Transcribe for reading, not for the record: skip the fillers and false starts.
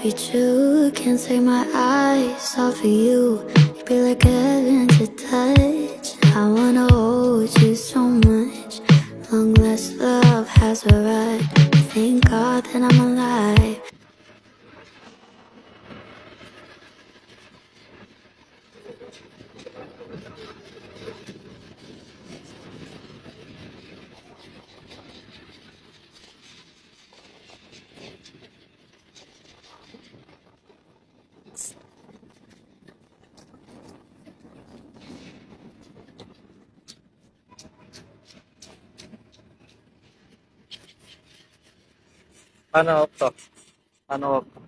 be true. Can't take my eyes off of you. You be like heaven to touch. I wanna hold you so much. Long last love has arrived. Thank God that I'm alive. Paano off to? Paano off?